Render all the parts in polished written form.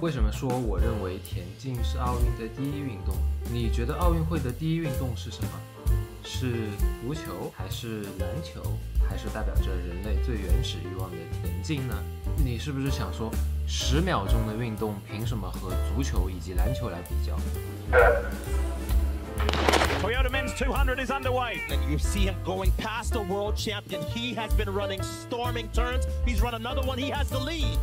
为什么说我认为田径是奥运的第一运动？你觉得奥运会的第一运动是什么？是足球，还是篮球，还是代表着人类最原始欲望的田径呢？你是不是想说，10秒钟的运动凭什么和足球以及篮球来比较？Toyota Men's 200 is underway. And you see him going past the world champion. He has been running storming turns. He's run another one. He has the lead.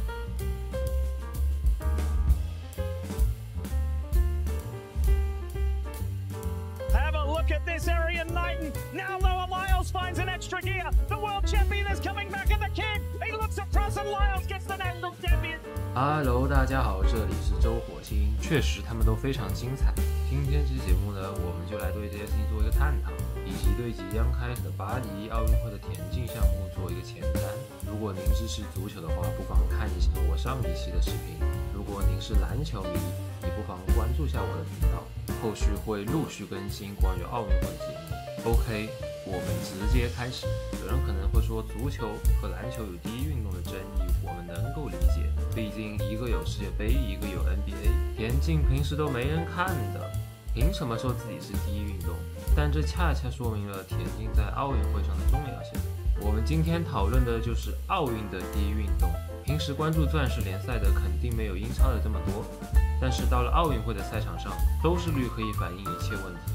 Have a look at this, Arian Knighton. Now Noah Lyles finds an extra gear. The world champion is coming back in the kick. He looks across and Lyles gets the national champion.Hello， 大家好，这里是周火星。确实，他们都非常精彩。今天这期节目呢，我们就来对这些事情做一个探讨，以及对即将开始的巴黎奥运会的田径项目做一个前瞻。如果您支持足球的话，不妨看一下我上一期的视频；如果您是篮球迷，你不妨关注下我的频道，后续会陆续更新关于奥运会的节目。OK， 我们直接开始。有人可能会说，足球和篮球有第一运动的争议，我们能够理解，毕竟一个有世界杯，一个有 NBA， 田径平时都没人看的，凭什么说自己是第一运动？但这恰恰说明了田径在奥运会上的重要性。我们今天讨论的就是奥运的第一运动。平时关注钻石联赛的肯定没有英超的这么多，但是到了奥运会的赛场上，收视率可以反映一切问题。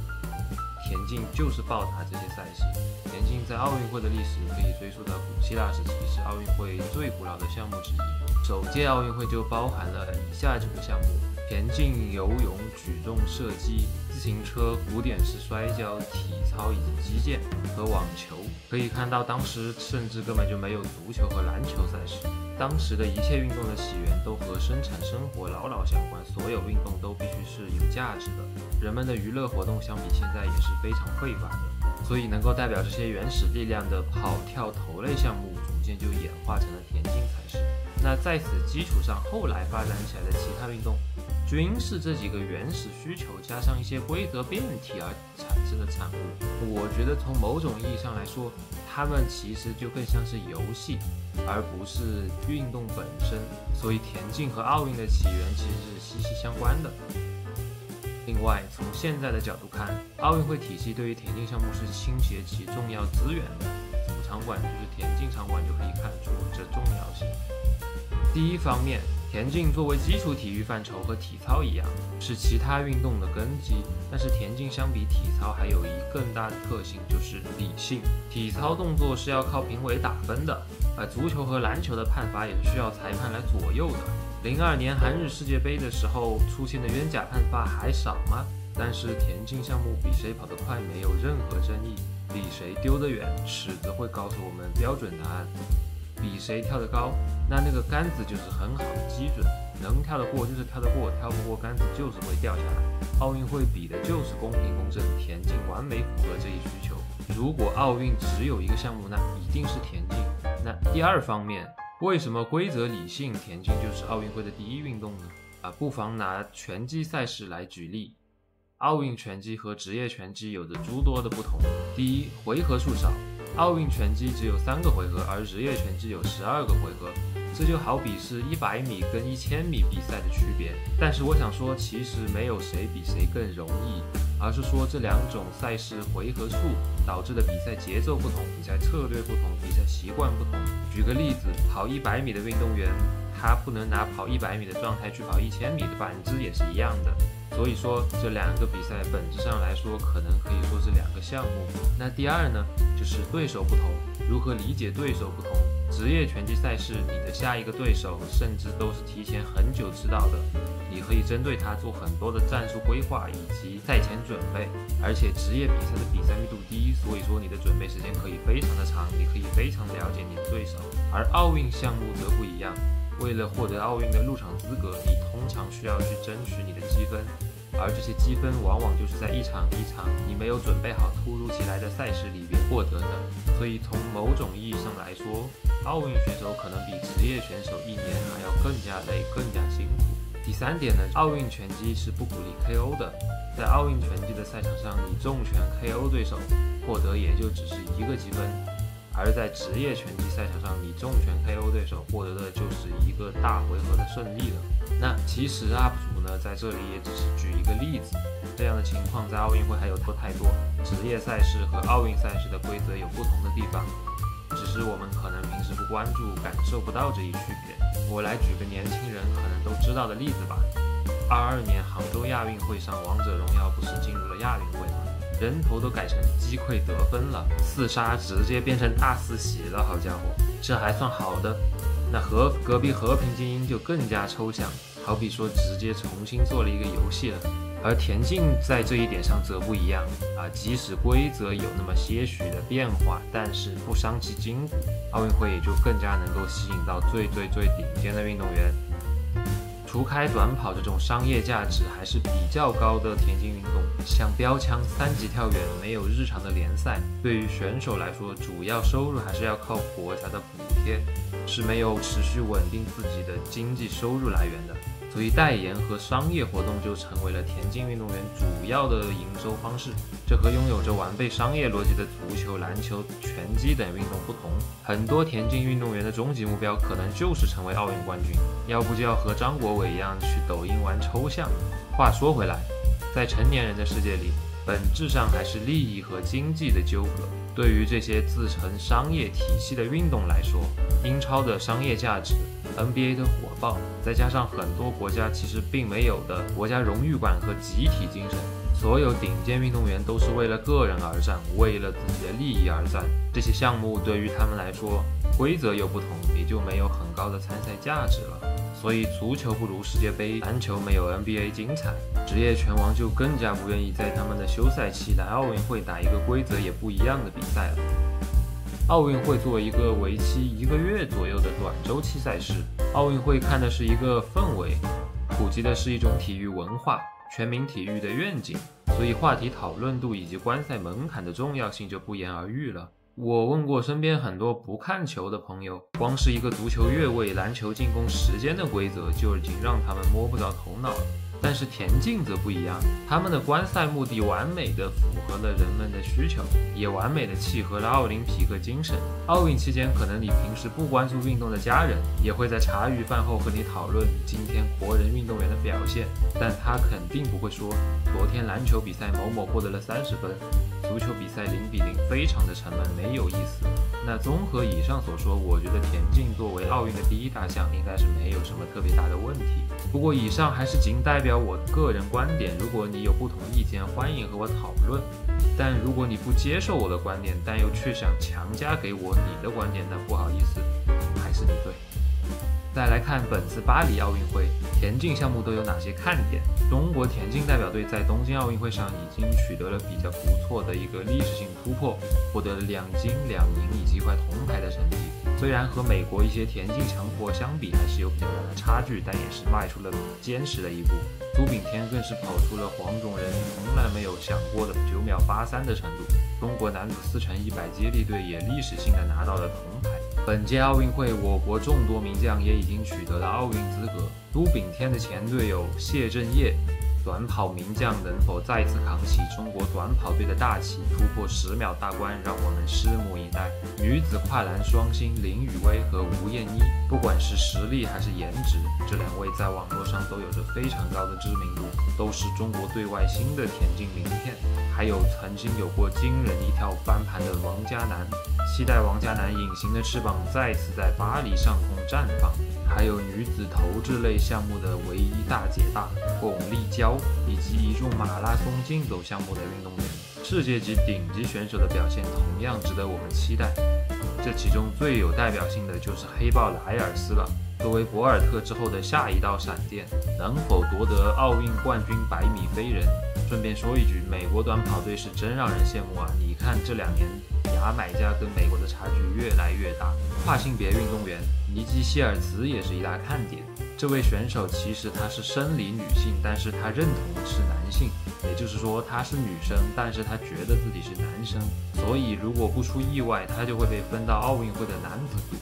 田径就是报答这些赛事。田径在奥运会的历史可以追溯到古希腊时期，是奥运会最古老的项目之一。首届奥运会就包含了以下9个项目：田径、游泳、举重、射击、自行车、古典式摔跤、体操以及击剑和网球。可以看到，当时甚至根本就没有足球和篮球赛事。当时的一切运动的起源都和生产生活牢牢相关，所有运动都必须是有价值的。人们的娱乐活动相比现在也是非常匮乏的，所以能够代表这些原始力量的跑跳投类项目，逐渐就演化成了田径赛事。那在此基础上，后来发展起来的其他运动，均是这几个原始需求加上一些规则变体而产生的产物。我觉得从某种意义上来说，它们其实就更像是游戏，而不是运动本身。所以田径和奥运的起源其实是息息相关的。另外，从现在的角度看，奥运会体系对于田径项目是倾斜其重要资源的。主场馆就是田径场馆，就可以看出这重要性。第一方面，田径作为基础体育范畴和体操一样，是其他运动的根基。但是田径相比体操还有一更大的特性，就是理性。体操动作是要靠评委打分的，而足球和篮球的判罚也是需要裁判来左右的。02年韩日世界杯的时候出现的冤假判罚还少吗？但是田径项目比谁跑得快没有任何争议，比谁丢得远，尺子会告诉我们标准答案。比谁跳得高，那个杆子就是很好的基准，能跳得过就是跳得过，跳不过杆子就是会掉下来。奥运会比的就是公平公正，田径完美符合这一需求。如果奥运只有一个项目，那一定是田径。那第二方面，为什么规则理性，田径就是奥运会的第一运动呢？不妨拿拳击赛事来举例。奥运拳击和职业拳击有着诸多的不同。第一，回合数少。奥运拳击只有3个回合，而职业拳击有12个回合，这就好比是100米跟1000米比赛的区别。但是我想说，其实没有谁比谁更容易，而是说这2种赛事回合数导致的比赛节奏不同，比赛策略不同，比赛习惯不同。举个例子，跑100米的运动员，他不能拿跑100米的状态去跑1000米的，反之也是一样的。所以说，这2个比赛本质上来说，可能可以说是2个项目。那第二呢，就是对手不同，如何理解对手不同。职业拳击赛事，你的下一个对手甚至都是提前很久知道的，你可以针对他做很多的战术规划以及赛前准备。而且职业比赛的比赛密度低，所以说你的准备时间可以非常的长，你可以非常了解你的对手。而奥运项目则不一样。为了获得奥运的入场资格，你通常需要去争取你的积分，而这些积分往往就是在一场一场你没有准备好、突如其来的赛事里边获得的。所以从某种意义上来说，奥运选手可能比职业选手1年还要更加累、更加辛苦。第3点呢，奥运拳击是不鼓励 KO 的。在奥运拳击的赛场上，你重拳 KO 对手，获得也就只是1个积分。而在职业拳击赛场上，你重拳 KO 对手，获得的就是一个大回合的胜利了。那其实 UP 主呢在这里也只是举一个例子，这样的情况在奥运会还有太多。职业赛事和奥运赛事的规则有不同的地方，只是我们可能平时不关注，感受不到这一区别。我来举个年轻人可能都知道的例子吧。22年杭州亚运会上，王者荣耀不是进入了亚运会吗？人头都改成击溃得分了，4杀直接变成大4喜了，好家伙，这还算好的。那隔壁和平精英就更加抽象，好比说直接重新做了一个游戏了。而田径在这一点上则不一样即使规则有那么些许的变化，但是不伤其筋骨，奥运会也就更加能够吸引到最顶尖的运动员。除开短跑这种商业价值还是比较高的田径运动，像标枪、3级跳远没有日常的联赛，对于选手来说，主要收入还是要靠国家的补贴，是没有持续稳定自己的经济收入来源的。所以代言和商业活动就成为了田径运动员主要的营收方式。这和拥有着完备商业逻辑的足球、篮球、拳击等运动不同，很多田径运动员的终极目标可能就是成为奥运冠军，要不就要和张国伟一样去抖音玩抽象。话说回来，在成年人的世界里，本质上还是利益和经济的纠葛。对于这些自成商业体系的运动来说，英超的商业价值、NBA 的火爆，再加上很多国家其实并没有的国家荣誉感和集体精神，所有顶尖运动员都是为了个人而战，为了自己的利益而战。这些项目对于他们来说，规则又不同，也就没有很高的参赛价值了。所以足球不如世界杯，篮球没有 NBA 精彩，职业拳王就更加不愿意在他们的休赛期来奥运会打一个规则也不一样的比赛了。奥运会作为一个为期1个月左右的短周期赛事，奥运会看的是一个氛围，普及的是一种体育文化，全民体育的愿景，所以话题讨论度以及观赛门槛的重要性就不言而喻了。我问过身边很多不看球的朋友，光是一个足球越位、篮球进攻时间的规则就已经让他们摸不着头脑了。但是田径则不一样，他们的观赛目的完美的符合了人们的需求，也完美的契合了奥林匹克精神。奥运期间，可能你平时不关注运动的家人，也会在茶余饭后和你讨论今天国人运动员的表现，但他肯定不会说昨天篮球比赛某某获得了30分，足球比赛0比0，非常的沉闷，没有意思。那综合以上所说，我觉得田径作为奥运的第一大项，应该是没有什么特别大的问题。不过以上还是仅代表我个人观点，如果你有不同意见，欢迎和我讨论。但如果你不接受我的观点，但又却想强加给我你的观点，那不好意思，还是你对。再来看本次巴黎奥运会，田径项目都有哪些看点？中国田径代表队在东京奥运会上已经取得了比较不错的一个历史性突破，获得了2金2银以及1块铜牌的成绩。虽然和美国一些田径强国相比还是有比较大的差距，但也是迈出了坚实的一步。朱炳添更是跑出了黄种人从来没有想过的9秒83的程度。中国男子4乘100接力队也历史性的拿到了铜牌。本届奥运会，我国众多名将也已经取得了奥运资格。朱炳添的前队友谢震业，短跑名将能否再次扛起中国短跑队的大旗，突破10秒大关，让我们拭目以待。女子跨栏双星林雨薇和吴艳妮，不管是实力还是颜值，这2位在网络上都有着非常高的知名度，都是中国对外新的田径名片。还有曾经有过惊人一跳翻盘的王嘉男，期待王嘉男隐形的翅膀再次在巴黎上空绽放。还有女子投掷类项目的唯一大姐大巩立姣，以及一众马拉松竞走项目的运动员，世界级顶级选手的表现同样值得我们期待。这其中最有代表性的就是黑豹莱尔斯了。作为博尔特之后的下一道闪电，能否夺得奥运冠军100米飞人？顺便说一句，美国短跑队是真让人羡慕啊！你看这2年，牙买加跟美国的差距越来越大。跨性别运动员尼基希尔茨也是一大看点。这位选手其实她是生理女性，但是她认同是男性，也就是说她是女生，但是她觉得自己是男生，所以如果不出意外，她就会被分到奥运会的男子组。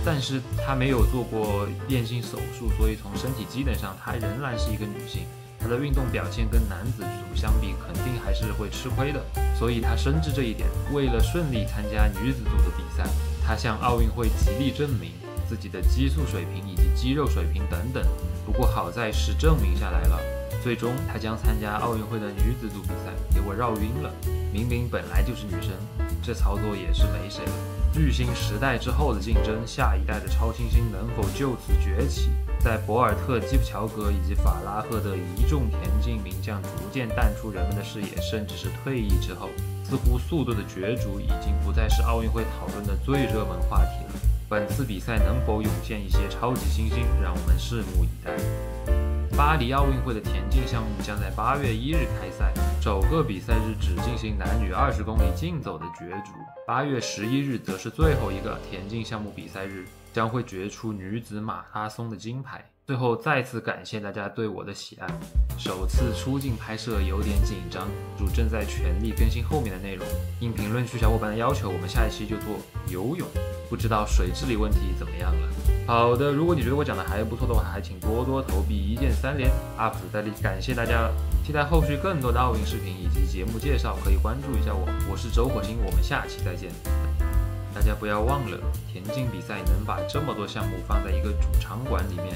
但是她没有做过变性手术，所以从身体机能上她仍然是一个女性。她的运动表现跟男子组相比，肯定还是会吃亏的，所以她深知这一点。为了顺利参加女子组的比赛，她向奥运会极力证明自己的激素水平以及肌肉水平等等。不过好在是证明下来了。最终她将参加奥运会的女子组比赛，给我绕晕了。明明本来就是女生，这操作也是没谁了。巨星时代之后的竞争，下一代的超新星能否就此崛起？在博尔特、基普乔格以及法拉赫的一众田径名将逐渐淡出人们的视野，甚至是退役之后，似乎速度的角逐已经不再是奥运会讨论的最热门话题了。本次比赛能否涌现一些超级新星，让我们拭目以待。巴黎奥运会的田径项目将在8月1日开赛，首个比赛日只进行男女20公里竞走的角逐，8月11日则是最后一个田径项目比赛日，将会决出女子马拉松的金牌。最后再次感谢大家对我的喜爱，首次出镜拍摄有点紧张，主正在全力更新后面的内容。应评论区小伙伴的要求，我们下一期就做游泳，不知道水质理问题怎么样了。好的，如果你觉得我讲的还不错的话，还请多多投币1键3连 ，UP 主在这里感谢大家了。期待后续更多的奥运视频以及节目介绍，可以关注一下我，我是周火星，我们下期再见。大家不要忘了，田径比赛能把这么多项目放在一个主场馆里面，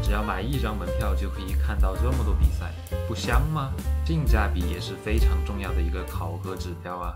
只要买1张门票就可以看到这么多比赛，不香吗？性价比也是非常重要的一个考核指标啊。